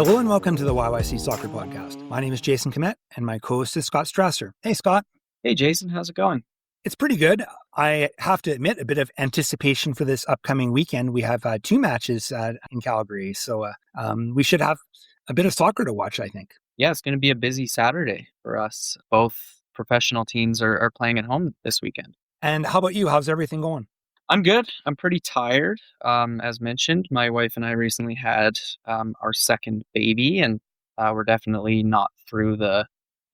Hello and welcome to the YYC Soccer Podcast. My name is Jason Kmet and my co-host is Scott Strasser. Hey, Scott. Hey, Jason. How's it going? It's pretty good. I have to admit a bit of anticipation for this upcoming weekend. We have two matches in Calgary, so we should have a bit of soccer to watch, I think. Yeah, it's going to be a busy Saturday for us. Both professional teams are playing at home this weekend. And how about you? How's everything going? I'm good. I'm pretty tired. As mentioned, my wife and I recently had our second baby, and we're definitely not through the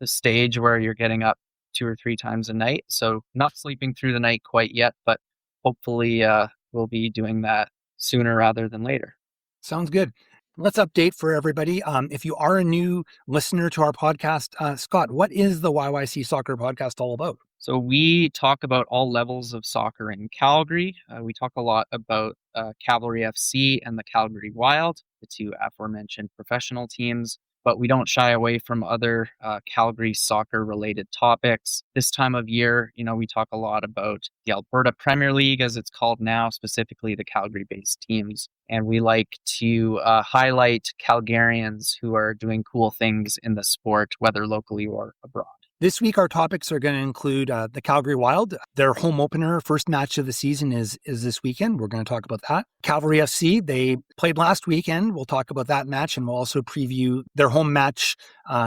stage where you're getting up 2 or 3 times a night. So not sleeping through the night quite yet, but hopefully we'll be doing that sooner rather than later. Sounds good. Let's update for everybody. If you are a new listener to our podcast, Scott, what is the YYC Soccer Podcast all about? So we talk about all levels of soccer in Calgary. We talk a lot about Cavalry FC and the Calgary Wild, the two aforementioned professional teams, but we don't shy away from other Calgary soccer-related topics. This time of year, we talk a lot about the Alberta Premier League, as it's called now, specifically the Calgary-based teams. And we like to highlight Calgarians who are doing cool things in the sport, whether locally or abroad. This week, our topics are going to include the Calgary Wild. Their home opener, first match of the season is this weekend. We're going to talk about that. Cavalry FC, they played last weekend. We'll talk about that match, and we'll also preview their home match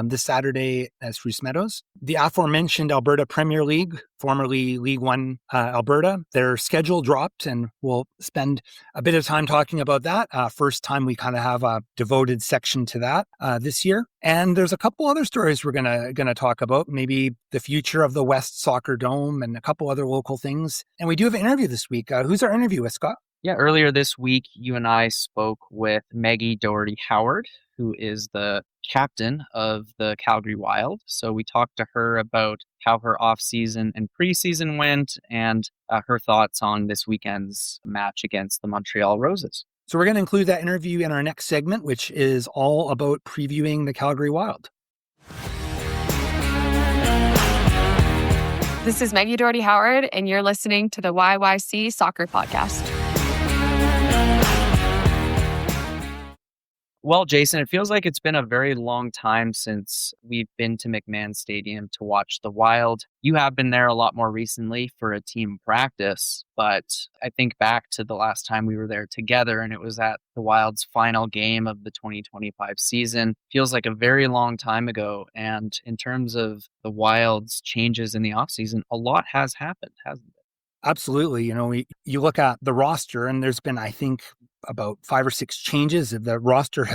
this Saturday at Spruce Meadows. The aforementioned Alberta Premier League, formerly League One Alberta, their schedule dropped, and we'll spend a bit of time talking about that. First time we kind of have a devoted section to that this year. And there's a couple other stories we're gonna talk about, maybe the future of the West Soccer Dome and a couple other local things. And we do have an interview this week. Who's our interview with, Scott? Yeah, earlier this week, you and I spoke with Meggie Dougherty Howard, who is the captain of the Calgary Wild. So we talked to her about how her off-season and preseason went and her thoughts on this weekend's match against the Montreal Roses. So we're going to include that interview in our next segment, which is all about previewing the Calgary Wild. This is Meggie Dougherty Howard, and you're listening to the YYC Soccer Podcast. Well, Jason, it feels like it's been a very long time since we've been to McMahon Stadium to watch the Wild. You have been there a lot more recently for a team practice, but I think back to the last time we were there together, and it was at the Wild's final game of the 2025 season. Feels like a very long time ago, and in terms of the Wild's changes in the offseason, a lot has happened, hasn't it? Absolutely. You look at the roster, and there's been, I think, about 5 or 6 changes. The roster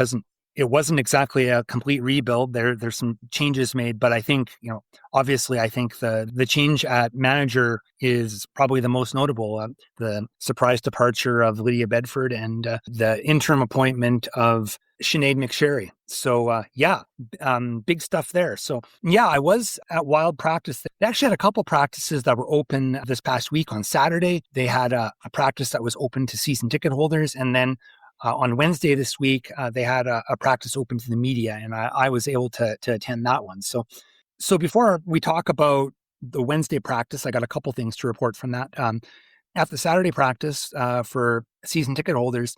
it wasn't exactly a complete rebuild. There's some changes made, but I think, obviously I think the change at manager is probably the most notable. The surprise departure of Lydia Bedford and the interim appointment of Sinead McSherry. So big stuff there. So I was at Wild practice. They actually had a couple practices that were open this past week. On Saturday, they had a practice that was open to season ticket holders. And then on Wednesday this week, they had a practice open to the media, and I was able to attend that one. So before we talk about the Wednesday practice, I got a couple things to report from that. At the Saturday practice for season ticket holders,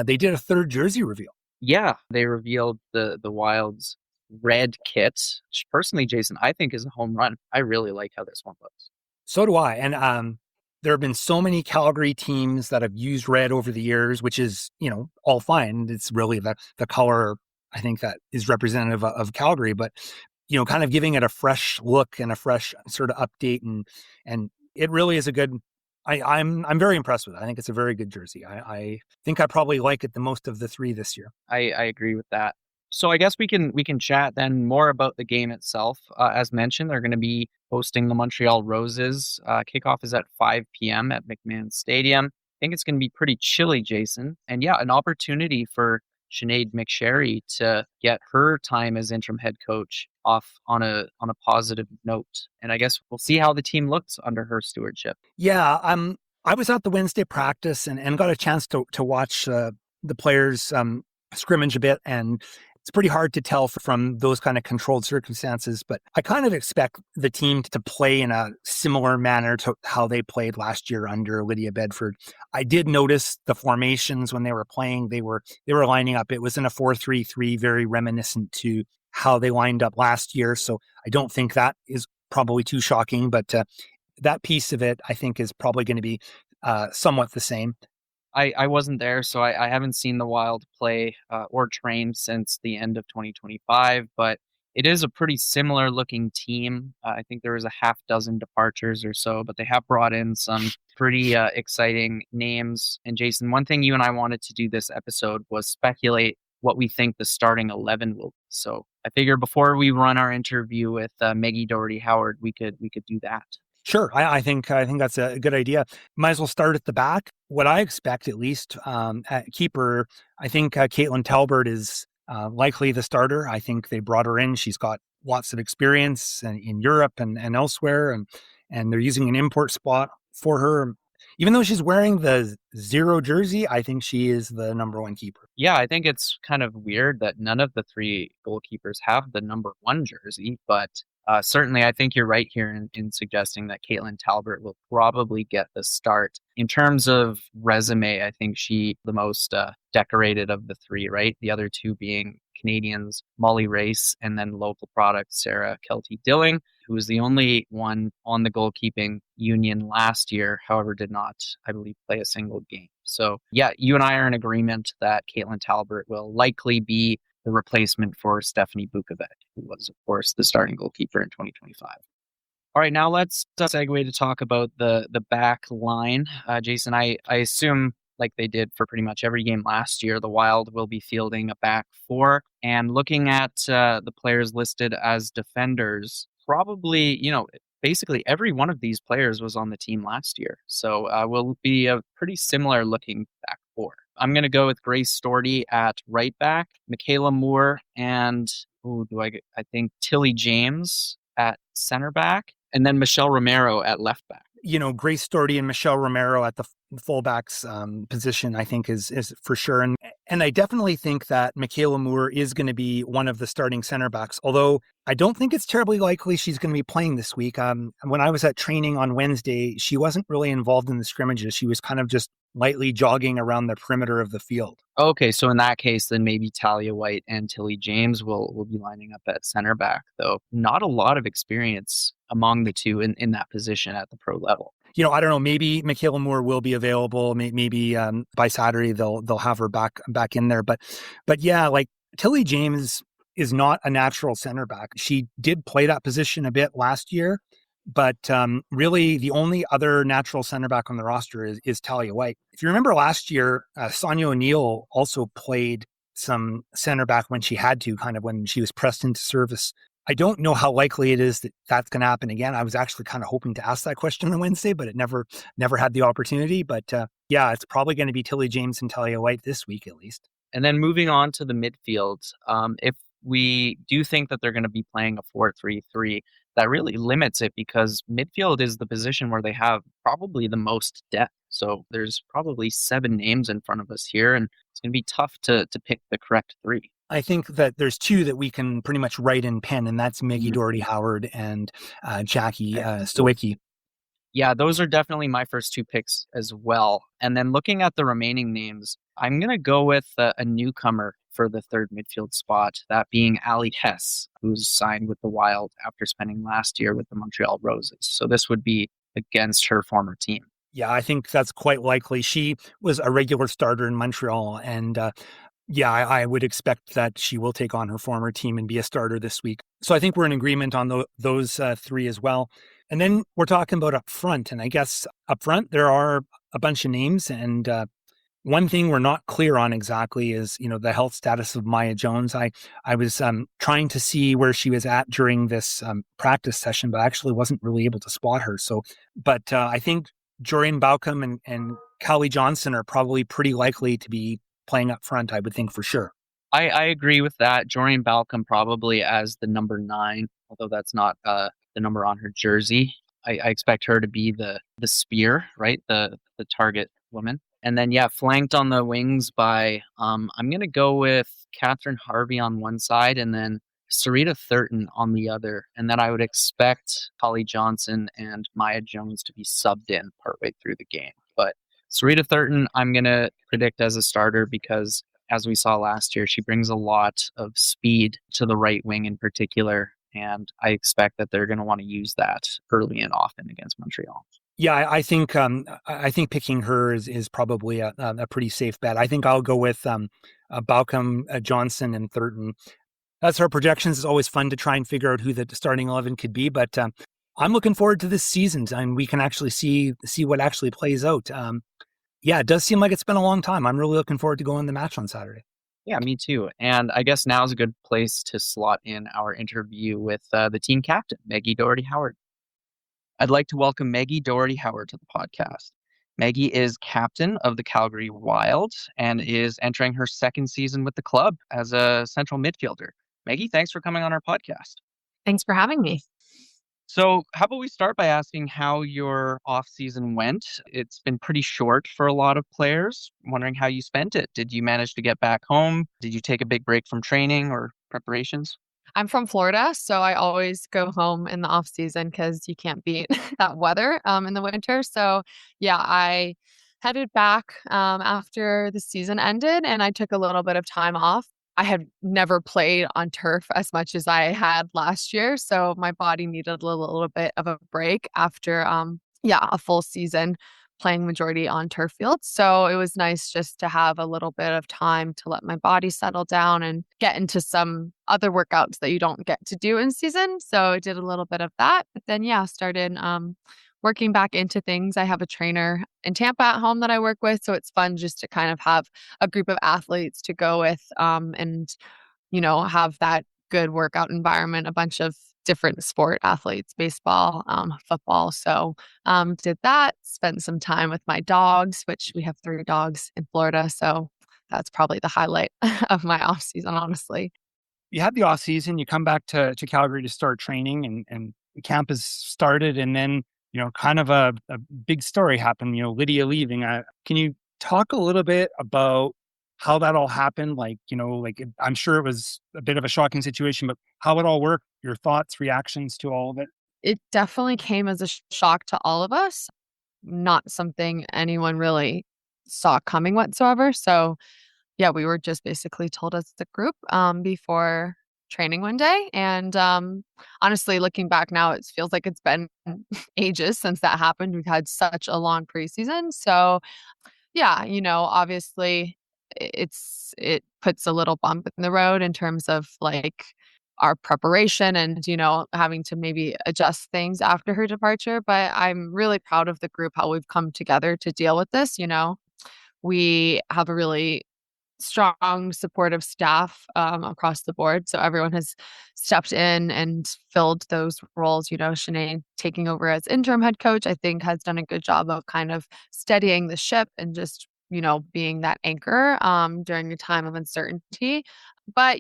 they did a third jersey reveal. Yeah, they revealed the Wild's red kit, which personally, Jason, I think is a home run. I really like how this one looks. So do I. And there have been so many Calgary teams that have used red over the years, which is, all fine. It's really the color, I think, that is representative of Calgary, but, kind of giving it a fresh look and a fresh sort of update. And it really is a good, I'm very impressed with it. I think it's a very good jersey. I think I probably like it the most of the 3 this year. I agree with that. So I guess we can chat then more about the game itself. As mentioned, they're going to be hosting the Montreal Roses. Kickoff is at 5 p.m. at McMahon Stadium. I think it's going to be pretty chilly, Jason. And an opportunity for Sinead McSherry to get her time as interim head coach off on a positive note. And I guess we'll see how the team looks under her stewardship. Yeah, I was at the Wednesday practice and got a chance to watch the players scrimmage a bit, and it's pretty hard to tell from those kind of controlled circumstances, but I kind of expect the team to play in a similar manner to how they played last year under Lydia Bedford. I did notice the formations when they were playing, they were lining up. It was in a 4-3-3, very reminiscent to how they lined up last year. So I don't think that is probably too shocking, but that piece of it, I think, is probably going to be somewhat the same. I wasn't there, so I haven't seen the Wild play or train since the end of 2025, but it is a pretty similar looking team. I think there was a half dozen departures or so, but they have brought in some pretty exciting names. And Jason, one thing you and I wanted to do this episode was speculate what we think the starting 11 will be. So I figure before we run our interview with Meggie Dougherty Howard, we could do that. Sure. I think that's a good idea. Might as well start at the back. What I expect, at least, at keeper, I think Caitlin Talbert is likely the starter. I think they brought her in. She's got lots of experience in Europe and elsewhere, and they're using an import spot for her. Even though she's wearing the 0 jersey, I think she is the number 1 keeper. Yeah, I think it's kind of weird that none of the 3 goalkeepers have the number 1 jersey, but certainly, I think you're right here in suggesting that Caitlin Talbert will probably get the start. In terms of resume, I think she the most decorated of the 3, right? The other 2 being Canadians, Molly Race, and then local product Sarah Kelty-Dilling, who was the only one on the goalkeeping union last year, however, did not, I believe, play a single game. So, yeah, you and I are in agreement that Caitlin Talbert will likely be the replacement for Stephanie Bukovic, who was, of course, the starting goalkeeper in 2025. All right, now let's segue to talk about the back line. Jason, I assume, like they did for pretty much every game last year, the Wild will be fielding a back 4. And looking at the players listed as defenders, probably, basically every one of these players was on the team last year. So will be a pretty similar looking back 4. I'm going to go with Grace Storty at right back, Michaela Moore, and I think Tilly James at center back, and then Michelle Romero at left back. Grace Storty and Michelle Romero at the fullbacks position, I think is for sure. And I definitely think that Michaela Moore is going to be one of the starting center backs, although I don't think it's terribly likely she's going to be playing this week. When I was at training on Wednesday, she wasn't really involved in the scrimmages. She was kind of just lightly jogging around the perimeter of the field. Okay, so in that case, then maybe Talia White and Tilly James will be lining up at center back, though not a lot of experience among the two in that position at the pro level. I don't know. Maybe Michaela Moore will be available. Maybe by Saturday they'll have her back in there. But yeah, like Tilly James is not a natural center back. She did play that position a bit last year, but really the only other natural center back on the roster is Talia White. If you remember last year, Sonia O'Neill also played some center back when she had to, kind of when she was pressed into service. I don't know how likely it is that that's going to happen again. I was actually kind of hoping to ask that question on Wednesday, but it never had the opportunity. But yeah, it's probably going to be Tilly James and Talia White this week at least. And then moving on to the midfield, if we do think that they're going to be playing a 4-3-3, that really limits it because midfield is the position where they have probably the most depth. So there's probably 7 names in front of us here, and it's going to be tough to pick the correct 3. I think that there's 2 that we can pretty much write in pen, and that's Meggie Dougherty Howard and Jackie Stowicki. Yeah, those are definitely my first 2 picks as well. And then looking at the remaining names, I'm going to go with a newcomer for the third midfield spot, that being Ali Hess, who's signed with the Wild after spending last year with the Montreal Roses. So this would be against her former team. Yeah, I think that's quite likely. She was a regular starter in Montreal, and yeah, I would expect that she will take on her former team and be a starter this week. So I think we're in agreement on those 3 as well. And then we're talking about up front. And I guess up front, there are a bunch of names. And one thing we're not clear on exactly is, the health status of Maya Jones. I was trying to see where she was at during this practice session, but I actually wasn't really able to spot her. But I think Jorian Baucom and Callie Johnson are probably pretty likely to be playing up front, I would think for sure. I agree with that. Jorian Baucom probably as the number 9, although that's not the number on her jersey. I expect her to be the spear, right? The target woman. And then, yeah, flanked on the wings by, I'm going to go with Catherine Harvey on one side and then Sarita Thurton on the other. And then I would expect Holly Johnson and Maya Jones to be subbed in partway through the game. But Sarita Thurton, I'm going to predict as a starter because, as we saw last year, she brings a lot of speed to the right wing in particular. And I expect that they're going to want to use that early and often against Montreal. Yeah, I think picking her is probably a pretty safe bet. I think I'll go with Balcom, Johnson, and Thurton. That's our projections. It's always fun to try and figure out who the starting 11 could be, but I'm looking forward to this season, and we can actually see what actually plays out. Yeah, it does seem like it's been a long time. I'm really looking forward to going to the match on Saturday. Yeah, me too. And I guess now is a good place to slot in our interview with the team captain, Meggie Dougherty Howard. I'd like to welcome Meggie Dougherty Howard to the podcast. Meggie is captain of the Calgary Wild and is entering her second season with the club as a central midfielder. Meggie, thanks for coming on our podcast. Thanks for having me. So how about we start by asking how your off-season went? It's been pretty short for a lot of players. I'm wondering how you spent it. Did you manage to get back home? Did you take a big break from training or preparations? I'm from Florida, so I always go home in the off season because you can't beat that weather in the winter. So yeah, I headed back after the season ended, and I took a little bit of time off. I had never played on turf as much as I had last year, so my body needed a little bit of a break after a full season playing majority on turf fields. So it was nice just to have a little bit of time to let my body settle down and get into some other workouts that you don't get to do in season. So I did a little bit of that, but then started working back into things. I have a trainer in Tampa at home that I work with, so it's fun just to kind of have a group of athletes to go with and have that good workout environment, a bunch of different sport athletes, baseball, football. So did that, spent some time with my dogs, which we have 3 dogs in Florida. So that's probably the highlight of my off season, honestly. You had the off season, you come back to Calgary to start training, and the camp has started, and then kind of a big story happened. Lydia leaving. Can you talk a little bit about how that all happened? I'm sure it was a bit of a shocking situation, but how it all worked, your thoughts, reactions to all of it? It definitely came as a shock to all of us. Not something anyone really saw coming whatsoever. So yeah, we were just basically told as the group before training one day. And honestly, looking back now, it feels like it's been ages since that happened. We've had such a long preseason. So yeah, obviously it puts a little bump in the road in terms of like our preparation and, having to maybe adjust things after her departure. But I'm really proud of the group, how we've come together to deal with this. We have a really strong, supportive staff across the board. So everyone has stepped in and filled those roles. Sinead taking over as interim head coach, I think has done a good job of kind of steadying the ship and just, being that anchor during a time of uncertainty. But,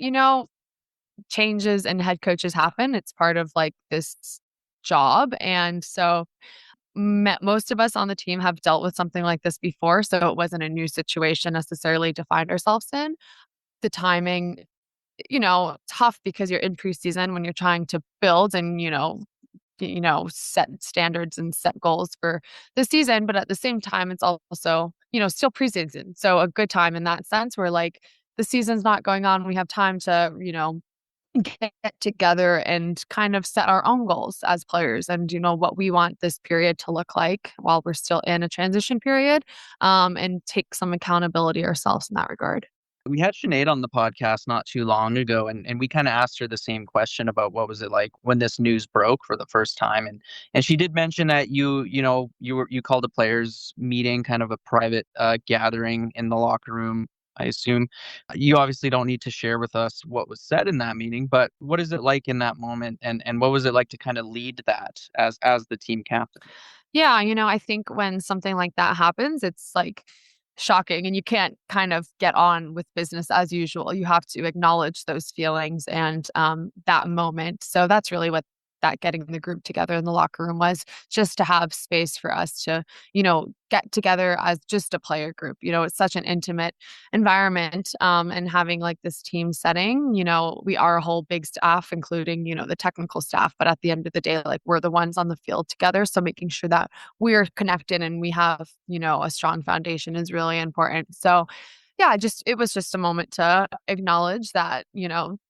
changes and head coaches happen. It's part of like this job. And so most of us on the team have dealt with something like this before. So it wasn't a new situation necessarily to find ourselves in. The timing, tough because you're in preseason when you're trying to build and, set standards and set goals for the season. But at the same time, it's also, still preseason. So a good time in that sense where like the season's not going on. We have time to, get together and kind of set our own goals as players and what we want this period to look like while we're still in a transition period, and take some accountability ourselves in that regard. We had Sinead on the podcast not too long ago, and we kind of asked her the same question about what was it like when this news broke for the first time, and she did mention that you called a players meeting, kind of a private gathering in the locker room. I assume you obviously don't need to share with us what was said in that meeting, but what is it like in that moment, and what was it like to kind of lead that as the team captain? Yeah, I think when something like that happens, it's like shocking and you can't kind of get on with business as usual. You have to acknowledge those feelings and that moment. So that's really what that getting the group together in the locker room was, just to have space for us to, get together as just a player group. It's such an intimate environment, and having like this team setting, we are a whole big staff, including, the technical staff, but at the end of the day, like we're the ones on the field together. So making sure that we're connected and we have, a strong foundation is really important. So yeah, it was just a moment to acknowledge that,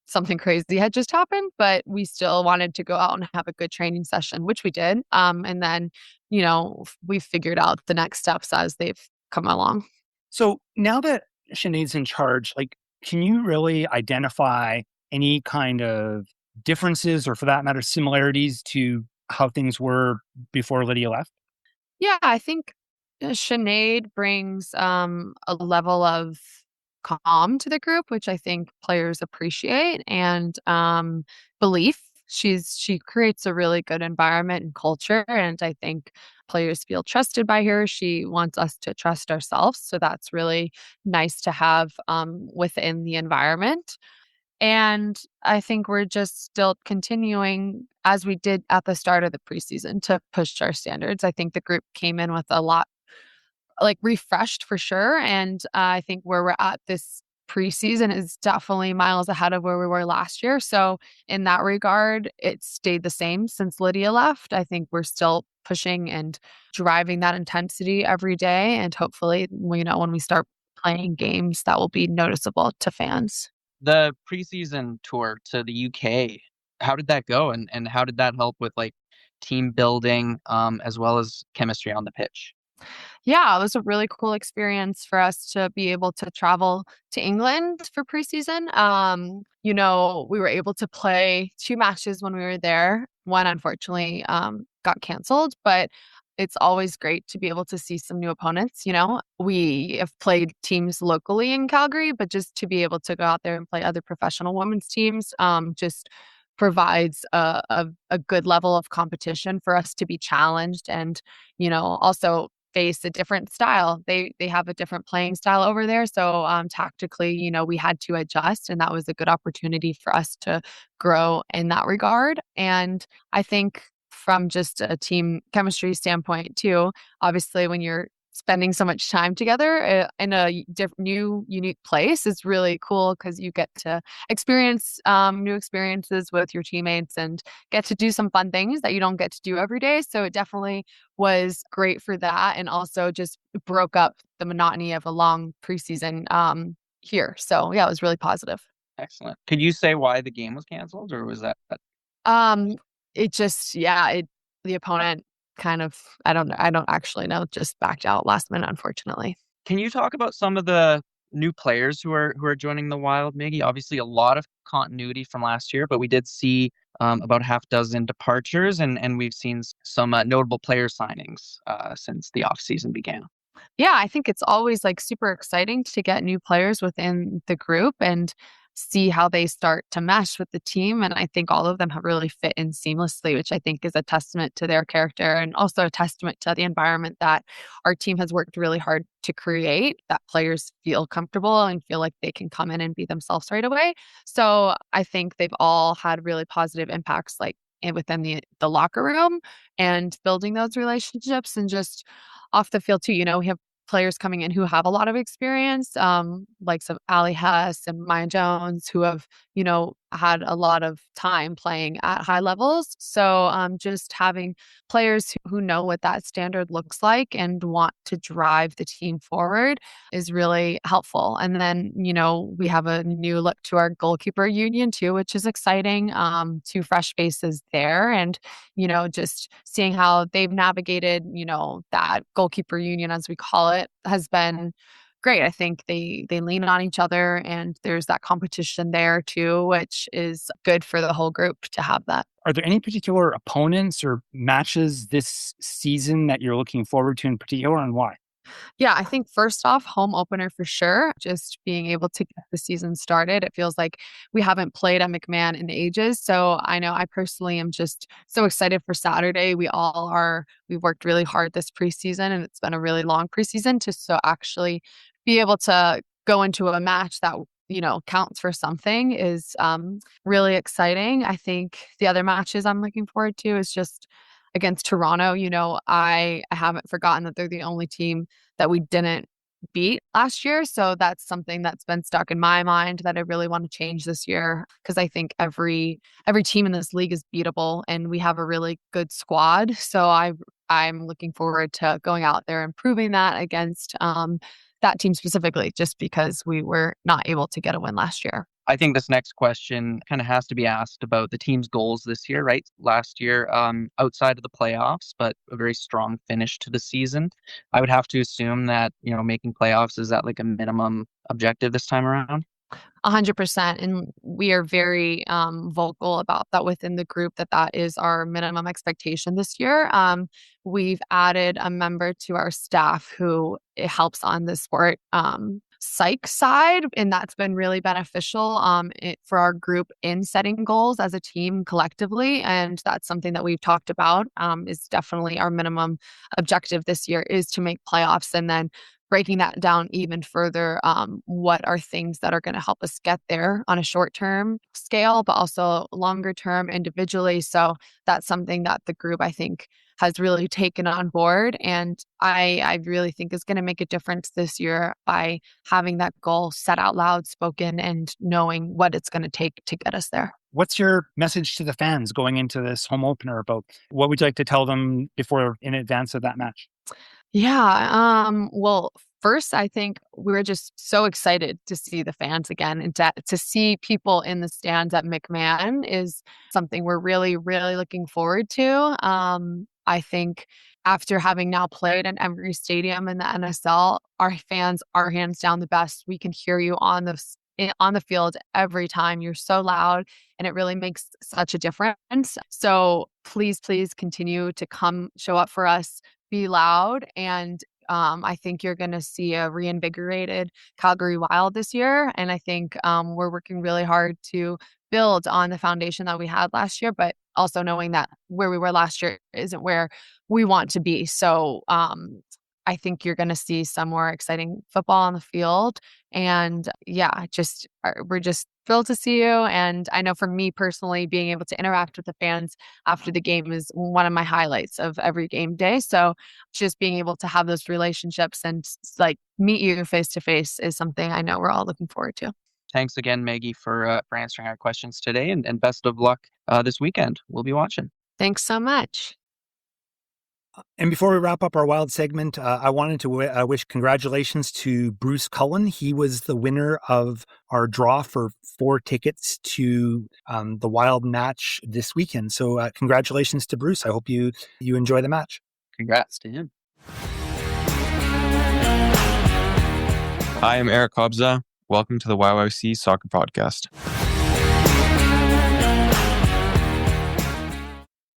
something crazy had just happened, but we still wanted to go out and have a good training session, which we did. And then, we figured out the next steps as they've come along. So now that Sinead's in charge, like, can you really identify any kind of differences or, for that matter, similarities to how things were before Lydia left? Yeah, I think Sinead brings a level of calm to the group, which I think players appreciate, and belief. She creates a really good environment and culture, and I think players feel trusted by her. She wants us to trust ourselves, so that's really nice to have within the environment. And I think we're just still continuing as we did at the start of the preseason to push our standards. I think the group came in with a lot like refreshed for sure. And I think where we're at this preseason is definitely miles ahead of where we were last year. So in that regard, it stayed the same since Lydia left. I think we're still pushing and driving that intensity every day. And hopefully, when we start playing games, that will be noticeable to fans. The preseason tour to the UK, how did that go? And how did that help with like team building, as well as chemistry on the pitch? Yeah, it was a really cool experience for us to be able to travel to England for preseason. We were able to play 2 matches when we were there. One, unfortunately, got canceled, but it's always great to be able to see some new opponents. We have played teams locally in Calgary, but just to be able to go out there and play other professional women's teams, just provides a good level of competition for us to be challenged and, also face a different style. They have a different playing style over there. So tactically, we had to adjust, and that was a good opportunity for us to grow in that regard. And I think from just a team chemistry standpoint too, obviously when you're spending so much time together in a new, unique place is really cool because you get to experience new experiences with your teammates and get to do some fun things that you don't get to do every day. So it definitely was great for that, and also just broke up the monotony of a long preseason here. So yeah, it was really positive. Excellent. Could you say why the game was canceled, or was that? Um, the opponent kind of, I don't actually know, just backed out last minute, unfortunately. Can you talk about some of the new players who are joining the Wild, Maggie? Obviously, a lot of continuity from last year, but we did see about half dozen departures, and we've seen some notable player signings since the off season began. Yeah, I think it's always like super exciting to get new players within the group and see how they start to mesh with the team. And I think all of them have really fit in seamlessly, which I think is a testament to their character and also a testament to the environment that our team has worked really hard to create, that players feel comfortable and feel like they can come in and be themselves right away. So I think they've all had really positive impacts, like within the locker room and building those relationships, and just off the field too. We have players coming in who have a lot of experience, like some Ali Hess and Maya Jones, who have, had a lot of time playing at high levels. So just having players who know what that standard looks like and want to drive the team forward is really helpful. And then, we have a new look to our goalkeeper union too, which is exciting. 2 fresh faces there, and, just seeing how they've navigated, that goalkeeper union, as we call it, has been great. I think they lean on each other, and there's that competition there too, which is good for the whole group to have that. Are there any particular opponents or matches this season that you're looking forward to in particular, and why? Yeah, I think first off, home opener for sure. Just being able to get the season started. It feels like we haven't played at McMahon in ages. So I know I personally am just so excited for Saturday. We all are. We've worked really hard this preseason, and it's been a really long preseason to so actually be able to go into a match that counts for something is really exciting. I think the other matches I'm looking forward to is just against Toronto. I haven't forgotten that they're the only team that we didn't beat last year. So that's something that's been stuck in my mind that I really want to change this year, because I think every team in this league is beatable and we have a really good squad. So I'm looking forward to going out there and proving that against that team specifically, just because we were not able to get a win last year. I think this next question kind of has to be asked about the team's goals this year, right? Last year, outside of the playoffs, but a very strong finish to the season. I would have to assume that, making playoffs is at like a minimum objective this time around. 100%. And we are very vocal about that within the group, that is our minimum expectation this year. We've added a member to our staff who helps on the sport psych side, and that's been really beneficial for our group in setting goals as a team collectively. And that's something that we've talked about, is definitely our minimum objective this year, is to make playoffs. And then breaking that down even further, what are things that are going to help us get there on a short-term scale, but also longer-term individually. So that's something that the group, I think, has really taken on board. And I really think is going to make a difference this year by having that goal set out loud, spoken, and knowing what it's going to take to get us there. What's your message to the fans going into this home opener about what would you like to tell them in advance of that match? Yeah. Well, first, I think we were just so excited to see the fans again, and to see people in the stands at McMahon is something we're really, really looking forward to. I think after having now played in every stadium in the NSL, our fans are hands down the best. We can hear you on the field every time. You're so loud, and it really makes such a difference. So please continue to come show up for us. Be loud, and I think you're going to see a reinvigorated Calgary Wild this year. And I think we're working really hard to build on the foundation that we had last year, but also knowing that where we were last year isn't where we want to be. So I think you're going to see some more exciting football on the field. And we're just thrilled to see you. And I know for me personally, being able to interact with the fans after the game is one of my highlights of every game day. So just being able to have those relationships and meet you face to face is something I know we're all looking forward to. Thanks again, Meggie, for answering our questions today, and best of luck this weekend. We'll be watching. Thanks so much. And before we wrap up our Wild segment, I wanted to wish congratulations to Bruce Cullen. He was the winner of our draw for 4 tickets to the Wild match this weekend. So congratulations to Bruce. I hope you enjoy the match. Congrats to him. Hi, I'm Eric Kobza. Welcome to the YYC Soccer Podcast.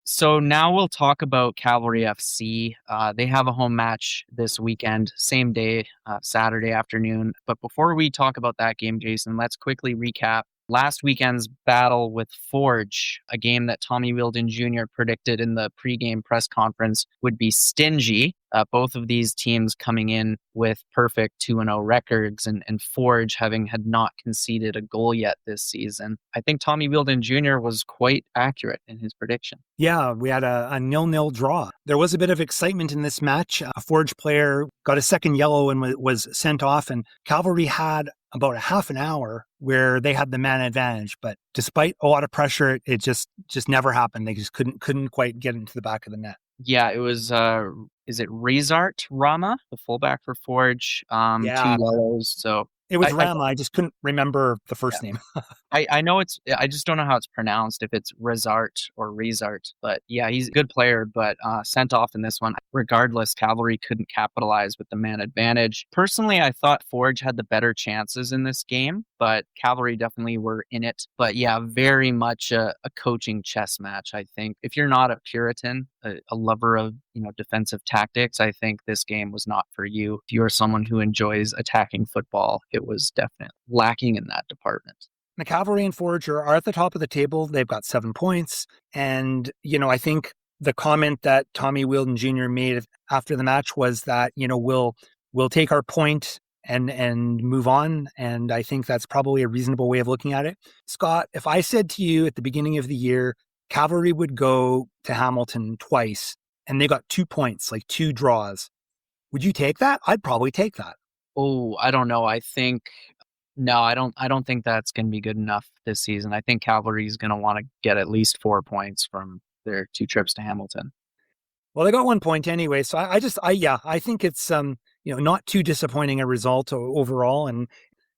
So now we'll talk about Cavalry FC. They have a home match this weekend, same day, Saturday afternoon. But before we talk about that game, Jason, let's quickly recap last weekend's battle with Forge, a game that Tommy Wheeldon Jr. predicted in the pregame press conference would be stingy. Both of these teams coming in with perfect 2-0 records, and Forge having had not conceded a goal yet this season. I think Tommy Wheeldon Jr. was quite accurate in his prediction. Yeah, we had a 0-0 draw. There was a bit of excitement in this match. A Forge player got a second yellow and was sent off, and Cavalry had about a half an hour where they had the man advantage. But despite a lot of pressure, it just never happened. They just couldn't quite get into the back of the net. Yeah, it was, is it Rezart Rama, the fullback for Forge? 2 yellows. So it was Rama. I just couldn't remember the first name. I know I just don't know how it's pronounced, if it's Rezart or Rezart. But yeah, he's a good player, but sent off in this one. Regardless, Cavalry couldn't capitalize with the man advantage. Personally, I thought Forge had the better chances in this game, but Cavalry definitely were in it. But yeah, very much a coaching chess match, I think. If you're not a Puritan, a lover of defensive tactics, I think this game was not for you. If you're someone who enjoys attacking football, it was definitely lacking in that department. The Cavalry and Forge are at the top of the table. They've got 7 points. And, I think the comment that Tommy Wheeldon Jr. made after the match was that, we'll take our point and move on. And I think that's probably a reasonable way of looking at it. Scott, if I said to you at the beginning of the year, Cavalry would go to Hamilton twice and they got 2 points, like 2 draws, would you take that? I'd probably take that. Oh, I don't know. I don't think that's going to be good enough this season. I think Cavalry is going to want to get at least 4 points from their 2 trips to Hamilton. Well, they got 1 point anyway. So I think it's, not too disappointing a result overall. And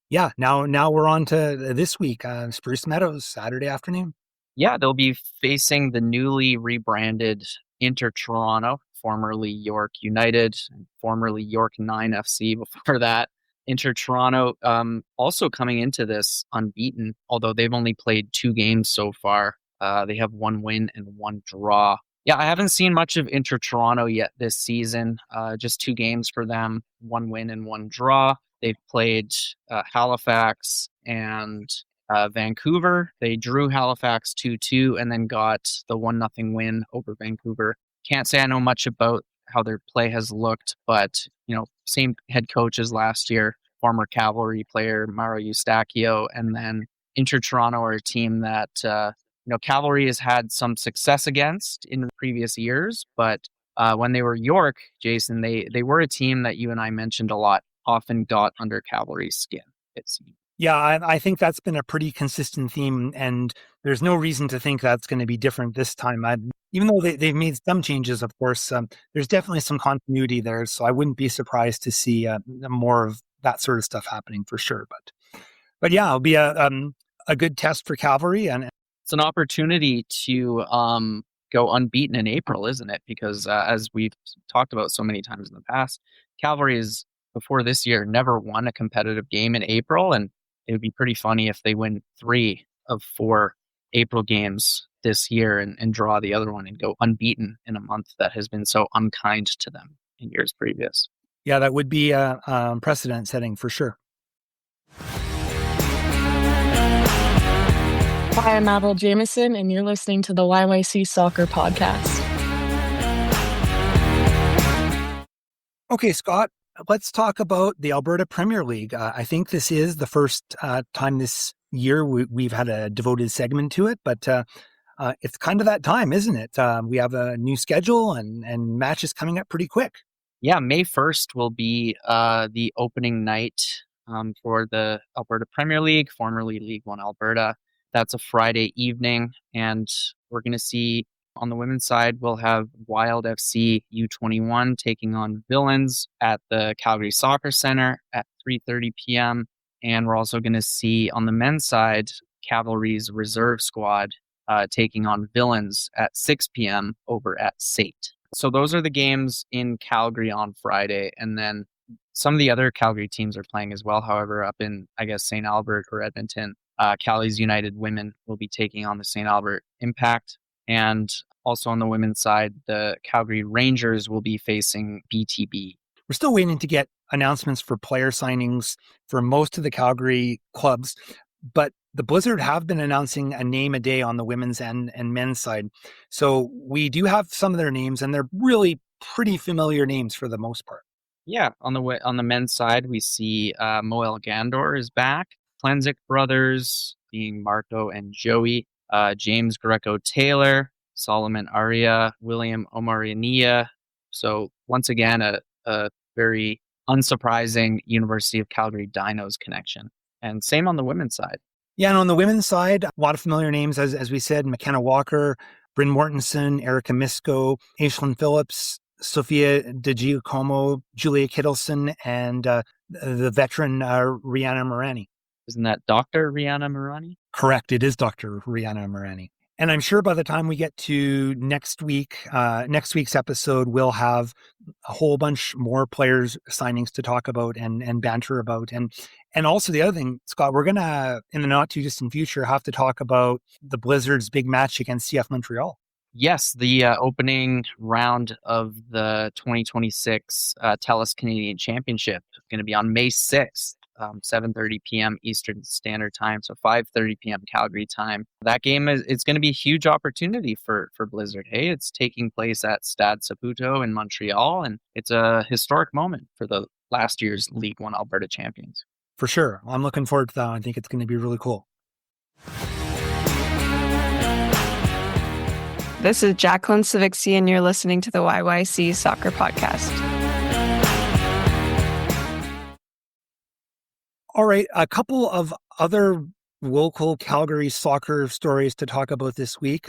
yeah, now we're on to this week, Spruce Meadows, Saturday afternoon. Yeah, they'll be facing the newly rebranded Inter Toronto, formerly York United, and formerly York 9 FC before that. Inter Toronto also coming into this unbeaten, although they've only played 2 games so far. They have 1 win and 1 draw. Yeah, I haven't seen much of Inter Toronto yet this season. Just 2 games for them, 1 win and 1 draw. They've played Halifax and Vancouver. They drew Halifax 2-2 and then got the 1-0 win over Vancouver. Can't say I know much about how their play has looked, but same head coach as last year, former Cavalry player Mauro Eustachio, and then Inter Toronto are a team that Cavalry has had some success against in the previous years, but when they were York, Jason, they were a team that you and I mentioned a lot, often got under Cavalry's skin, it seemed. Yeah, I think that's been a pretty consistent theme, and there's no reason to think that's going to be different this time. Even though they've made some changes, of course, there's definitely some continuity there, so I wouldn't be surprised to see more of that sort of stuff happening for sure. But yeah, it'll be a good test for Cavalry, and it's an opportunity to go unbeaten in April, isn't it? Because as we've talked about so many times in the past, Cavalry has, before this year, never won a competitive game in April, and it would be pretty funny if they win 3 of 4 April games this year and draw the other one and go unbeaten in a month that has been so unkind to them in years previous. Yeah, that would be precedent setting for sure. Hi, I'm Avril Jameson, and you're listening to the YYC Soccer Podcast. Okay, Scott, let's talk about the Alberta Premier League. I think this is the first time this year we've had a devoted segment to it, but it's kind of that time, isn't it? We have a new schedule and matches coming up pretty quick. Yeah, May 1st will be the opening night for the Alberta Premier League, formerly League One Alberta. That's a Friday evening, and we're going to see on the women's side, we'll have Wild FC U21 taking on Villains at the Calgary Soccer Center at 3:30 p.m. And we're also going to see on the men's side, Cavalry's reserve squad taking on Villains at 6 p.m. over at SAIT. So those are the games in Calgary on Friday. And then some of the other Calgary teams are playing as well. However, up in, I guess, St. Albert or Edmonton, Cal's United Women will be taking on the St. Albert Impact. And also on the women's side, the Calgary Rangers will be facing BTB. We're still waiting to get announcements for player signings for most of the Calgary clubs, but the Blizzard have been announcing a name a day on the women's and men's side. So we do have some of their names, and they're really pretty familiar names for the most part. Yeah, on the men's side, we see Moel Gandor is back. Plenzik brothers, being Marco and Joey, James Greco-Taylor, Solomon Aria, William Omariania. So once again, a very unsurprising University of Calgary Dinos connection. And same on the women's side. Yeah, and on the women's side, a lot of familiar names, as we said, McKenna Walker, Bryn Mortensen, Erica Misko, Aislinn Phillips, Sophia DeGiacomo, Julia Kittleson, and the veteran Rihanna Morani. Isn't that Dr. Rihanna Morani? Correct. It is Dr. Rihanna Morani. And I'm sure by the time we get to next week's episode, we'll have a whole bunch more players signings to talk about and banter about. And also the other thing, Scott, we're going to, in the not too distant future, have to talk about the Blizzard's big match against CF Montreal. Yes, the opening round of the 2026 TELUS Canadian Championship is going to be on May 6th. 7:30 p.m. Eastern Standard Time, so 5:30 p.m. Calgary time. That game it's going to be a huge opportunity for Blizzard. Hey, it's taking place at Stade Saputo in Montreal, and it's a historic moment for the last year's League One Alberta champions. For sure. I'm looking forward to that. I think it's going to be really cool. This is Jacqueline Savixi, and you're listening to the YYC Soccer Podcast. All right. A couple of other local Calgary soccer stories to talk about this week.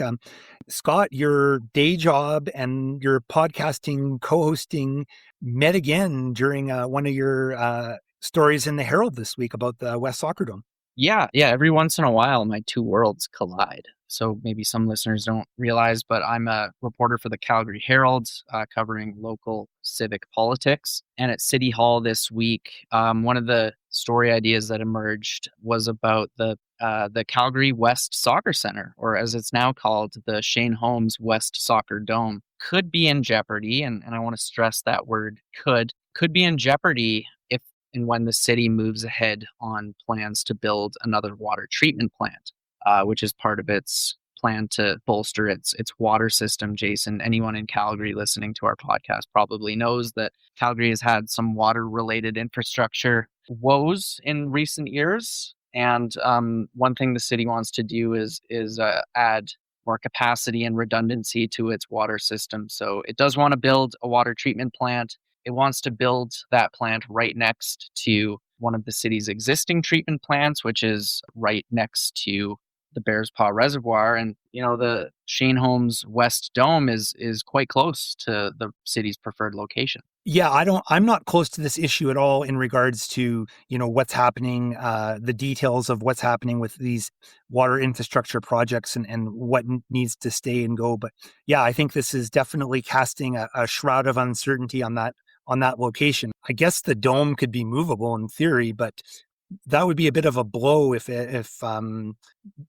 Scott, your day job and your podcasting co-hosting met again during one of your stories in the Herald this week about the West Soccer Dome. Yeah. Every once in a while, my two worlds collide. So maybe some listeners don't realize, but I'm a reporter for the Calgary Herald, covering local civic politics. And at City Hall this week, one of the story ideas that emerged was about the Calgary West Soccer Center, or as it's now called, the Shane Holmes West Soccer Dome, could be in jeopardy. And I want to stress that word could be in jeopardy if and when the city moves ahead on plans to build another water treatment plant. Which is part of its plan to bolster its water system. Jason, anyone in Calgary listening to our podcast probably knows that Calgary has had some water-related infrastructure woes in recent years. And one thing the city wants to do is add more capacity and redundancy to its water system. So it does want to build a water treatment plant. It wants to build that plant right next to one of the city's existing treatment plants, which is right next to the Bears Paw Reservoir. And, the Shane Holmes West Dome is quite close to the city's preferred location. Yeah, I'm not close to this issue at all in regards to, what's happening, the details of what's happening with these water infrastructure projects and what needs to stay and go. But yeah, I think this is definitely casting a shroud of uncertainty on that location. I guess the dome could be movable in theory, but that would be a bit of a blow if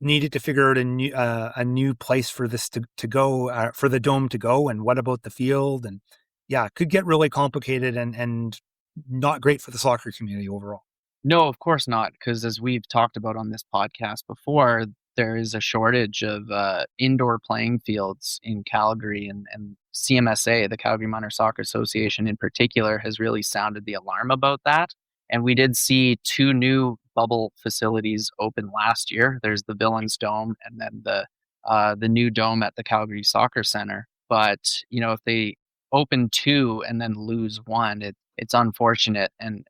needed to figure out a new place for this to go, for the dome to go. And what about the field? And yeah, it could get really complicated and not great for the soccer community overall. No, of course not. Because as we've talked about on this podcast before, there is a shortage of indoor playing fields in Calgary, and CMSA, the Calgary Minor Soccer Association in particular, has really sounded the alarm about that. And we did see two new bubble facilities open last year. There's the Villains Dome and then the new dome at the Calgary Soccer Center. But, if they open two and then lose one, it's unfortunate. And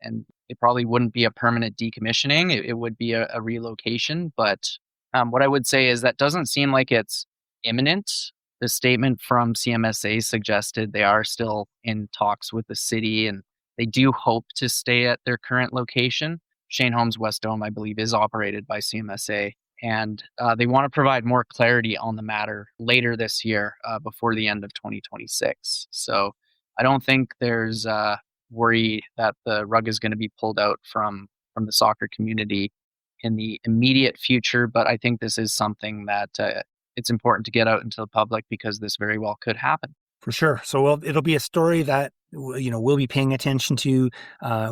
it probably wouldn't be a permanent decommissioning. It would be a relocation. But what I would say is that doesn't seem like it's imminent. The statement from CMSA suggested they are still in talks with the city, and they do hope to stay at their current location. Shane Holmes West Dome, I believe, is operated by CMSA, and they want to provide more clarity on the matter later this year, before the end of 2026. So I don't think there's worry that the rug is going to be pulled out from the soccer community in the immediate future, but I think this is something that it's important to get out into the public because this very well could happen. For sure. So it'll be a story that we'll be paying attention to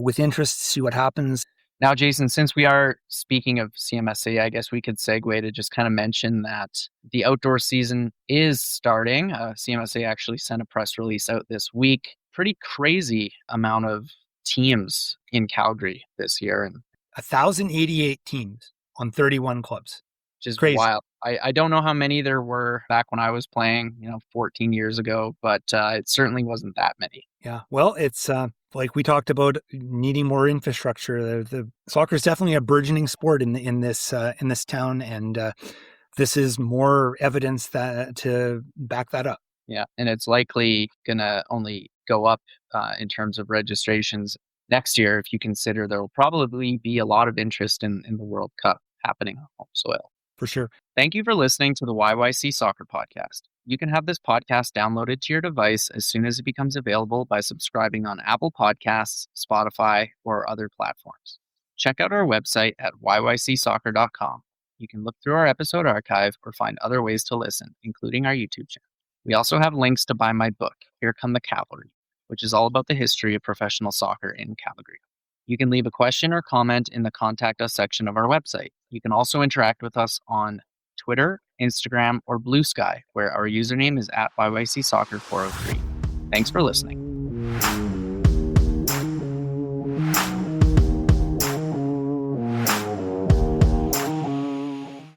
with interest to see what happens. Now, Jason, since we are speaking of CMSA, I guess we could segue to just kind of mention that the outdoor season is starting. CMSA actually sent a press release out this week. Pretty crazy amount of teams in Calgary this year. And 1,088 teams on 31 clubs. Which is crazy. Wild. I don't know how many there were back when I was playing, 14 years ago, but it certainly wasn't that many. Yeah. Well, it's like we talked about needing more infrastructure. The soccer is definitely a burgeoning sport in this town, and this is more evidence that to back that up. Yeah, and it's likely gonna only go up in terms of registrations next year if you consider there will probably be a lot of interest in the World Cup happening on home soil. For sure. Thank you for listening to the YYC Soccer Podcast. You can have this podcast downloaded to your device as soon as it becomes available by subscribing on Apple Podcasts, Spotify, or other platforms. Check out our website at yycsoccer.com. You can look through our episode archive or find other ways to listen, including our YouTube channel. We also have links to buy my book, Here Come the Cavalry, which is all about the history of professional soccer in Calgary. You can leave a question or comment in the Contact Us section of our website. You can also interact with us on Twitter, Instagram, or Blue Sky, where our username is @YYCSoccer403. Thanks for listening.